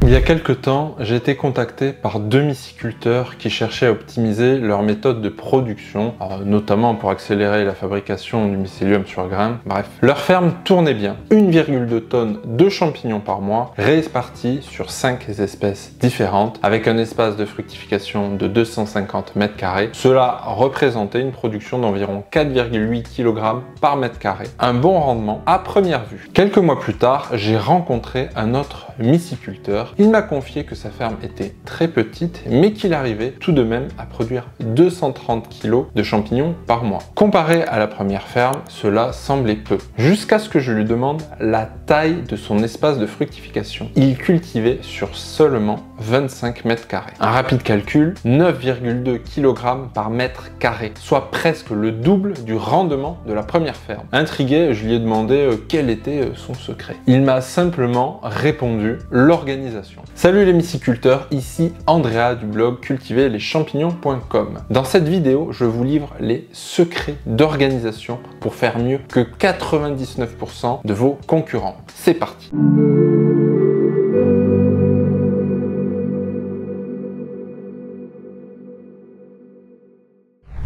Il y a quelques temps, j'ai été contacté par 2 myciculteurs qui cherchaient à optimiser leur méthode de production, notamment pour accélérer la fabrication du mycélium sur graines. Bref, leur ferme tournait bien. 1,2 tonnes de champignons par mois, répartis sur 5 espèces différentes, avec un espace de fructification de 250 m². Cela représentait une production d'environ 4,8 kg par mètre carré. Un bon rendement à première vue. Quelques mois plus tard, j'ai rencontré un autre myciculteur. Il m'a confié que sa ferme était très petite, mais qu'il arrivait tout de même à produire 230 kg de champignons par mois. Comparé à la première ferme, cela semblait peu. Jusqu'à ce que je lui demande la taille de son espace de fructification. Il cultivait sur seulement 25 m². Un rapide calcul, 9,2 kg par mètre carré, soit presque le double du rendement de la première ferme. Intrigué, je lui ai demandé quel était son secret. Il m'a simplement répondu: l'organisation. Salut les myciculteurs, ici Andrea du blog cultiverleschampignons.com. Dans cette vidéo, je vous livre les secrets d'organisation pour faire mieux que 99% de vos concurrents. C'est parti.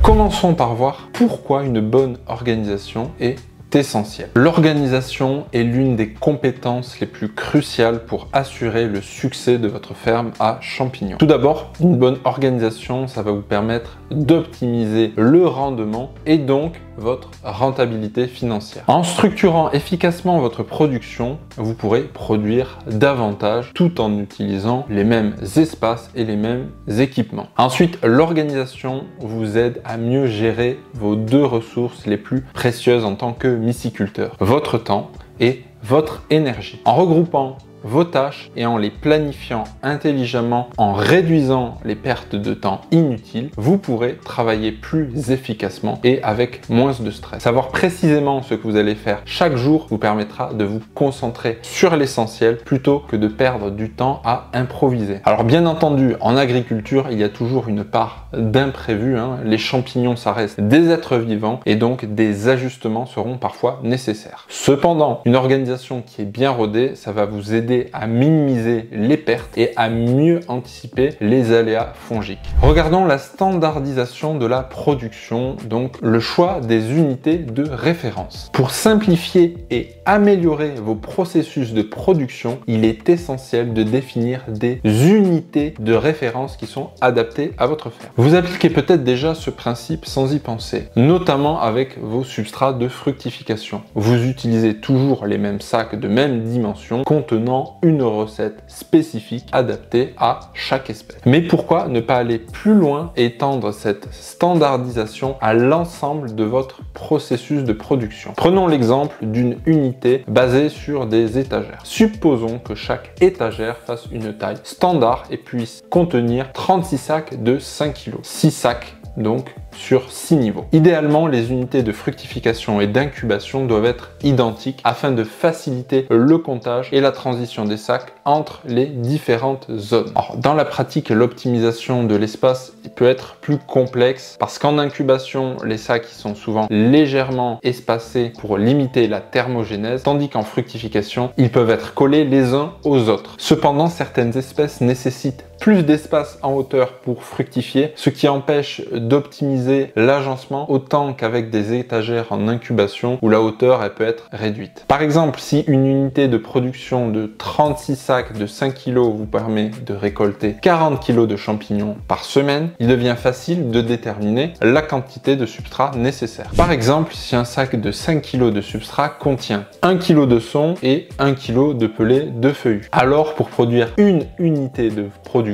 Commençons par voir pourquoi une bonne organisation est essentiel. L'organisation est l'une des compétences les plus cruciales pour assurer le succès de votre ferme à champignons. Tout d'abord, une bonne organisation, ça va vous permettre d'optimiser le rendement et donc votre rentabilité financière. En structurant efficacement votre production, vous pourrez produire davantage tout en utilisant les mêmes espaces et les mêmes équipements. Ensuite, l'organisation vous aide à mieux gérer vos 2 ressources les plus précieuses en tant que myciculteur, votre temps et votre énergie. En regroupant vos tâches et en les planifiant intelligemment, en réduisant les pertes de temps inutiles, vous pourrez travailler plus efficacement et avec moins de stress. Savoir précisément ce que vous allez faire chaque jour vous permettra de vous concentrer sur l'essentiel plutôt que de perdre du temps à improviser. Alors bien entendu, en agriculture, il y a toujours une part d'imprévu. Les champignons, ça reste des êtres vivants et donc des ajustements seront parfois nécessaires. Cependant, une organisation qui est bien rodée, ça va vous aider à minimiser les pertes et à mieux anticiper les aléas fongiques. Regardons la standardisation de la production, donc le choix des unités de référence. Pour simplifier et améliorer vos processus de production, il est essentiel de définir des unités de référence qui sont adaptées à votre ferme. Vous appliquez peut-être déjà ce principe sans y penser, notamment avec vos substrats de fructification. Vous utilisez toujours les mêmes sacs de même dimension contenant une recette spécifique adaptée à chaque espèce. Mais pourquoi ne pas aller plus loin et étendre cette standardisation à l'ensemble de votre processus de production? Prenons l'exemple d'une unité basée sur des étagères. Supposons que chaque étagère fasse une taille standard et puisse contenir 36 sacs de 5 kg. 6 sacs donc sur 6 niveaux. Idéalement, les unités de fructification et d'incubation doivent être identiques afin de faciliter le comptage et la transition des sacs entre les différentes zones. Alors, dans la pratique, l'optimisation de l'espace peut être plus complexe parce qu'en incubation, les sacs sont souvent légèrement espacés pour limiter la thermogénèse, tandis qu'en fructification, ils peuvent être collés les uns aux autres. Cependant, certaines espèces nécessitent plus d'espace en hauteur pour fructifier, ce qui empêche d'optimiser l'agencement autant qu'avec des étagères en incubation où la hauteur elle peut être réduite. Par exemple, si une unité de production de 36 sacs de 5 kg vous permet de récolter 40 kg de champignons par semaine, il devient facile de déterminer la quantité de substrat nécessaire. Par exemple, si un sac de 5 kg de substrat contient 1 kg de son et 1 kg de pellet de feuillus, alors pour produire une unité de production,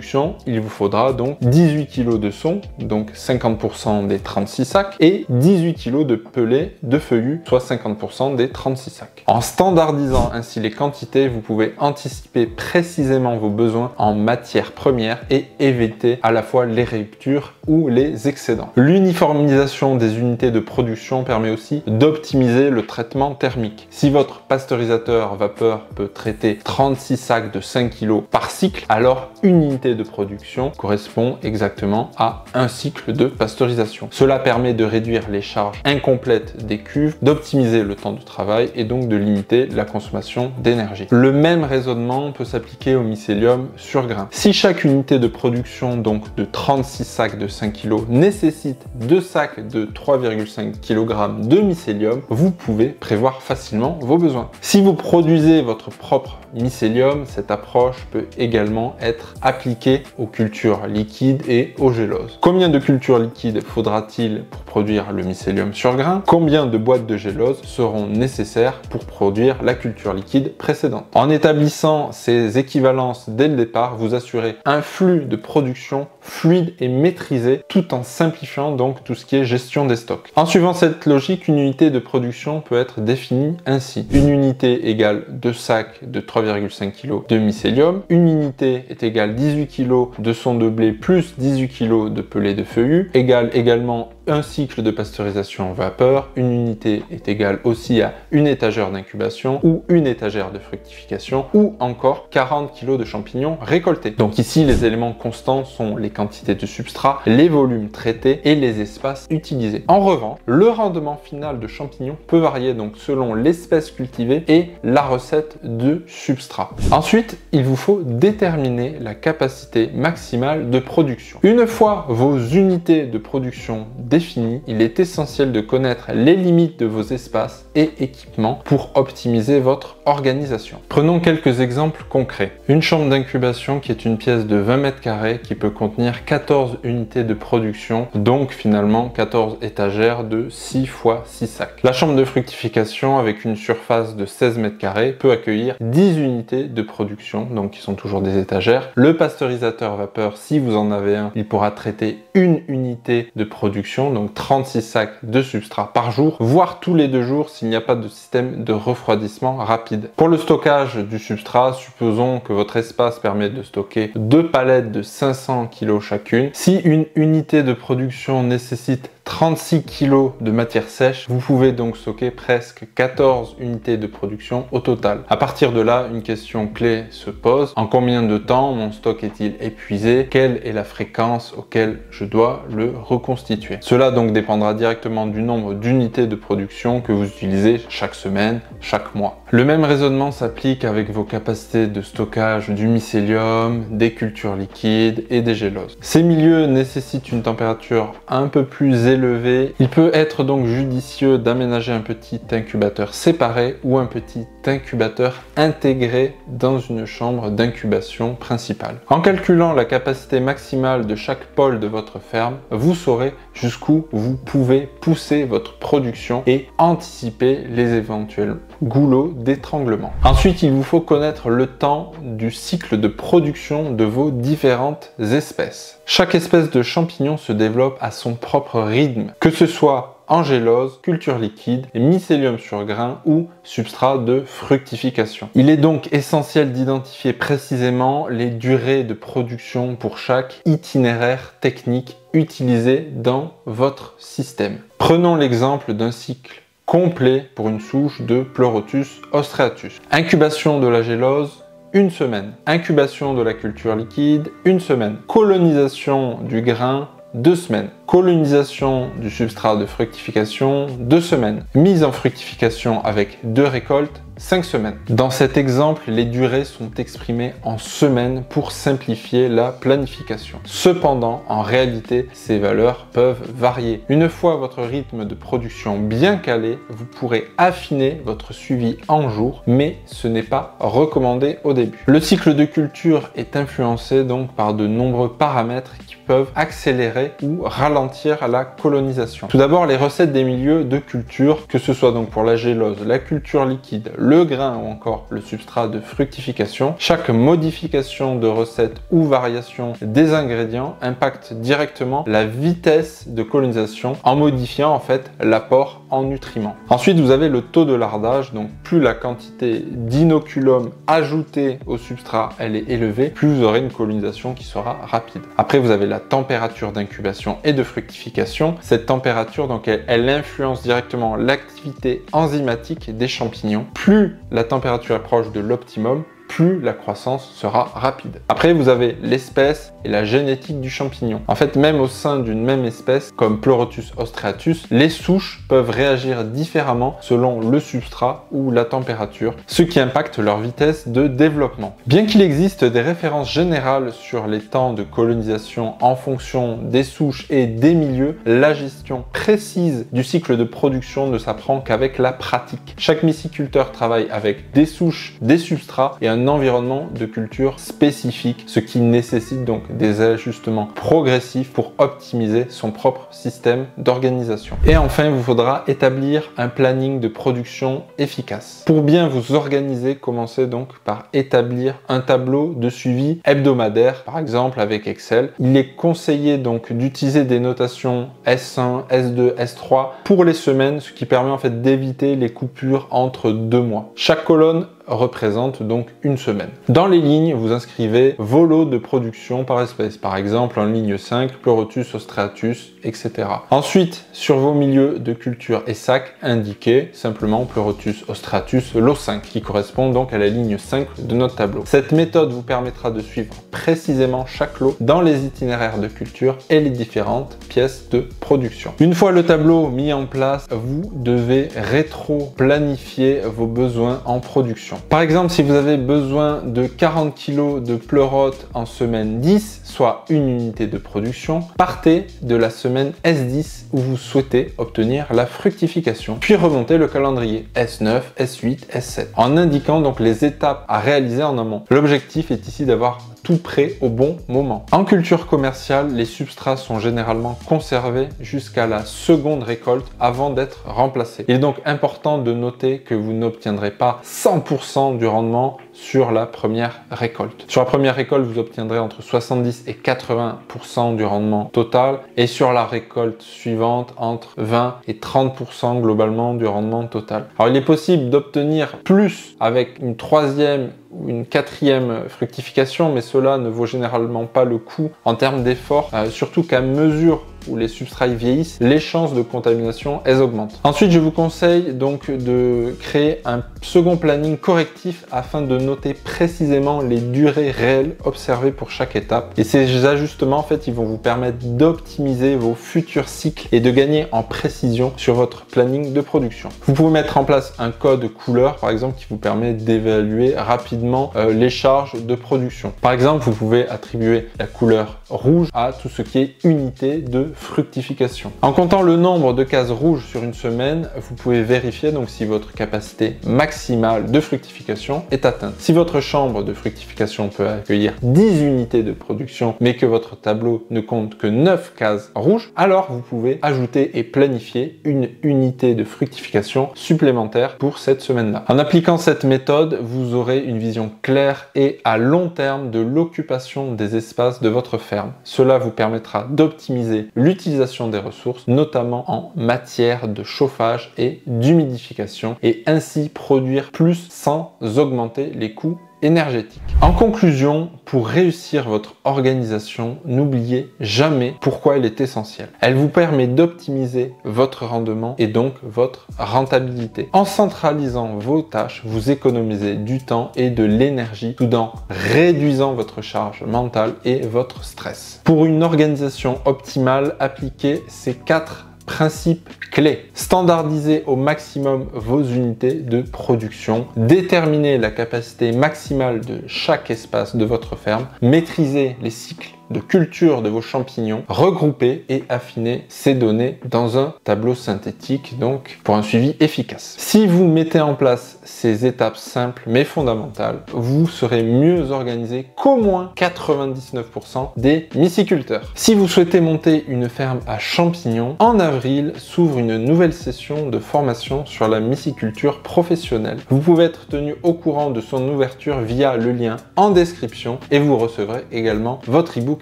il vous faudra donc 18 kg de son, donc 50% des 36 sacs, et 18 kg de pellet de feuillus, soit 50% des 36 sacs. En standardisant ainsi les quantités, vous pouvez anticiper précisément vos besoins en matières premières et éviter à la fois les ruptures ou les excédents. L'uniformisation des unités de production permet aussi d'optimiser le traitement thermique. Si votre pasteurisateur vapeur peut traiter 36 sacs de 5 kg par cycle, alors une unité de production correspond exactement à un cycle de pasteurisation. Cela permet de réduire les charges incomplètes des cuves, d'optimiser le temps de travail et donc de limiter la consommation d'énergie. Le même raisonnement peut peut s'appliquer au mycélium sur grain. Si chaque unité de production, donc de 36 sacs de 5 kg, nécessite 2 sacs de 3,5 kg de mycélium, vous pouvez prévoir facilement vos besoins. Si vous produisez votre propre mycélium, cette approche peut également être appliquée aux cultures liquides et aux géloses. Combien de cultures liquides faudra-t-il pour produire le mycélium sur grain? Combien de boîtes de gélose seront nécessaires pour produire la culture liquide précédente? En établissant ces équivalences dès le départ, vous assurez un flux de production fluide et maîtrisé tout en simplifiant donc tout ce qui est gestion des stocks. En suivant cette logique, une unité de production peut être définie ainsi. Une unité égale 2 sacs de 3,5 kg de mycélium. Une unité est égale 18 kg de son de blé plus 18 kg de pellet de feuillus, égale également un cycle de pasteurisation vapeur. Une unité est égale aussi à une étagère d'incubation ou une étagère de fructification ou encore 40 kg de champignons récoltés. Donc ici, les éléments constants sont les quantités de substrat, les volumes traités et les espaces utilisés. En revanche, le rendement final de champignons peut varier donc selon l'espèce cultivée et la recette de substrat. Ensuite, il vous faut déterminer la capacité maximale de production. Une fois vos unités de production définies, il est essentiel de connaître les limites de vos espaces et équipements pour optimiser votre organisation. Prenons quelques exemples concrets. Une chambre d'incubation qui est une pièce de 20 mètres carrés qui peut contenir 14 unités de production, donc finalement 14 étagères de 6 x 6 sacs. La chambre de fructification avec une surface de 16 mètres carrés peut accueillir 10 unités de production, donc qui sont toujours des étagères. Le pasteurisateur vapeur, si vous en avez un, il pourra traiter une unité de production, donc 36 sacs de substrat par jour, voire tous les 2 jours s'il n'y a pas de système de refroidissement rapide. Pour le stockage du substrat, supposons que votre espace permet de stocker 2 palettes de 500 kg chacune. Si une unité de production nécessite 36 kg de matière sèche, vous pouvez donc stocker presque 14 unités de production au total. À partir de là, une question clé se pose. En combien de temps mon stock est-il épuisé? Quelle est la fréquence auquel je dois le reconstituer? Cela donc dépendra directement du nombre d'unités de production que vous utilisez chaque semaine, chaque mois. Le même raisonnement s'applique avec vos capacités de stockage du mycélium, des cultures liquides et des géloses. Ces milieux nécessitent une température un peu plus élevée. Il peut être donc judicieux d'aménager un petit incubateur séparé ou un petit incubateur intégré dans une chambre d'incubation principale. En calculant la capacité maximale de chaque pôle de votre ferme, vous saurez jusqu'où vous pouvez pousser votre production et anticiper les éventuels goulots d'étranglement. Ensuite, il vous faut connaître le temps du cycle de production de vos différentes espèces. Chaque espèce de champignon se développe à son propre rythme, que ce soit en gélose, culture liquide, mycélium sur grain ou substrat de fructification. Il est donc essentiel d'identifier précisément les durées de production pour chaque itinéraire technique utilisé dans votre système. Prenons l'exemple d'un cycle complet pour une souche de Pleurotus ostreatus. Incubation de la gélose, 1 semaine. Incubation de la culture liquide, 1 semaine. Colonisation du grain, 2 semaines. Colonisation du substrat de fructification, 2 semaines. Mise en fructification avec 2 récoltes, 5 semaines. Dans cet exemple, les durées sont exprimées en semaines pour simplifier la planification. Cependant, en réalité, ces valeurs peuvent varier. Une fois votre rythme de production bien calé, vous pourrez affiner votre suivi en jours, mais ce n'est pas recommandé au début. Le cycle de culture est influencé donc par de nombreux paramètres qui peuvent accélérer ou ralentir la colonisation. Tout d'abord, les recettes des milieux de culture, que ce soit donc pour la gélose, la culture liquide, le grain ou encore le substrat de fructification. Chaque modification de recette ou variation des ingrédients impacte directement la vitesse de colonisation en modifiant en fait l'apport en nutriments. Ensuite, vous avez le taux de lardage, donc plus la quantité d'inoculum ajoutée au substrat elle est élevée, plus vous aurez une colonisation qui sera rapide. Après, vous avez la température d'incubation et de fructification. Cette température, donc, elle influence directement l'activité enzymatique des champignons. Plus la température est proche de l'optimum, plus la croissance sera rapide. Après, vous avez l'espèce et la génétique du champignon. En fait, même au sein d'une même espèce, comme Pleurotus ostreatus, les souches peuvent réagir différemment selon le substrat ou la température, ce qui impacte leur vitesse de développement. Bien qu'il existe des références générales sur les temps de colonisation en fonction des souches et des milieux, la gestion précise du cycle de production ne s'apprend qu'avec la pratique. Chaque myciculteur travaille avec des souches, des substrats et un environnement de culture spécifique, ce qui nécessite donc des ajustements progressifs pour optimiser son propre système d'organisation. Et enfin, il vous faudra établir un planning de production efficace. Pour bien vous organiser, commencez donc par établir un tableau de suivi hebdomadaire, par exemple avec Excel. Il est conseillé donc d'utiliser des notations S1, S2, S3 pour les semaines, ce qui permet en fait d'éviter les coupures entre 2 mois. Chaque colonne représente donc une semaine. Dans les lignes, vous inscrivez vos lots de production par espèce, par exemple en ligne 5, Pleurotus ostreatus, etc. Ensuite, sur vos milieux de culture et sacs, indiquez simplement Pleurotus ostreatus lot 5, qui correspond donc à la ligne 5 de notre tableau. Cette méthode vous permettra de suivre précisément chaque lot dans les itinéraires de culture et les différentes pièces de production. Une fois le tableau mis en place, vous devez rétro-planifier vos besoins en production. Par exemple, si vous avez besoin de 40 kg de pleurote en semaine 10, soit une unité de production, partez de la semaine S10 où vous souhaitez obtenir la fructification, puis remontez le calendrier S9, S8, S7, en indiquant donc les étapes à réaliser en amont. L'objectif est ici d'avoir tout prêt au bon moment. En culture commerciale, les substrats sont généralement conservés jusqu'à la seconde récolte avant d'être remplacés. Il est donc important de noter que vous n'obtiendrez pas 100% du rendement sur la première récolte. Sur la première récolte, vous obtiendrez entre 70 et 80% du rendement total, et sur la récolte suivante, entre 20 et 30% globalement du rendement total. Alors il est possible d'obtenir plus avec une troisième ou une quatrième fructification, mais cela ne vaut généralement pas le coup en termes d'effort, surtout qu'à mesure où les substrats vieillissent, les chances de contamination elles augmentent. Ensuite, je vous conseille donc de créer un second planning correctif afin de noter précisément les durées réelles observées pour chaque étape. Et ces ajustements, en fait, ils vont vous permettre d'optimiser vos futurs cycles et de gagner en précision sur votre planning de production. Vous pouvez mettre en place un code couleur, par exemple, qui vous permet d'évaluer rapidement les charges de production. Par exemple, vous pouvez attribuer la couleur rouge à tout ce qui est unité de fructification. En comptant le nombre de cases rouges sur une semaine, vous pouvez vérifier donc si votre capacité maximale de fructification est atteinte. Si votre chambre de fructification peut accueillir 10 unités de production, mais que votre tableau ne compte que 9 cases rouges, alors vous pouvez ajouter et planifier une unité de fructification supplémentaire pour cette semaine-là. En appliquant cette méthode, vous aurez une vision claire et à long terme de l'occupation des espaces de votre ferme. Cela vous permettra d'optimiser l'utilisation des ressources, notamment en matière de chauffage et d'humidification, et ainsi produire plus sans augmenter les coûts énergétique. En conclusion, pour réussir votre organisation, n'oubliez jamais pourquoi elle est essentielle. Elle vous permet d'optimiser votre rendement et donc votre rentabilité. En centralisant vos tâches, vous économisez du temps et de l'énergie tout en réduisant votre charge mentale et votre stress. Pour une organisation optimale, appliquez ces 4 principes clés. Standardisez au maximum vos unités de production. Déterminez la capacité maximale de chaque espace de votre ferme. Maîtrisez les cycles de culture de vos champignons. Regroupez et affinez ces données dans un tableau synthétique, donc pour un suivi efficace. Si vous mettez en place ces étapes simples mais fondamentales, vous serez mieux organisé qu'au moins 99% des myciculteurs. Si vous souhaitez monter une ferme à champignons, en avril s'ouvre une nouvelle session de formation sur la myciculture professionnelle. Vous pouvez être tenu au courant de son ouverture via le lien en description et vous recevrez également votre e-book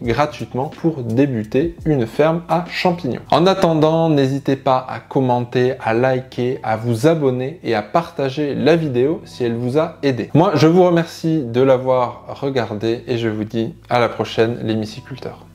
gratuitement pour débuter une ferme à champignons. En attendant, n'hésitez pas à commenter, à liker, à vous abonner et à partager la vidéo si elle vous a aidé. Moi, je vous remercie de l'avoir regardé et je vous dis à la prochaine les myciculteurs.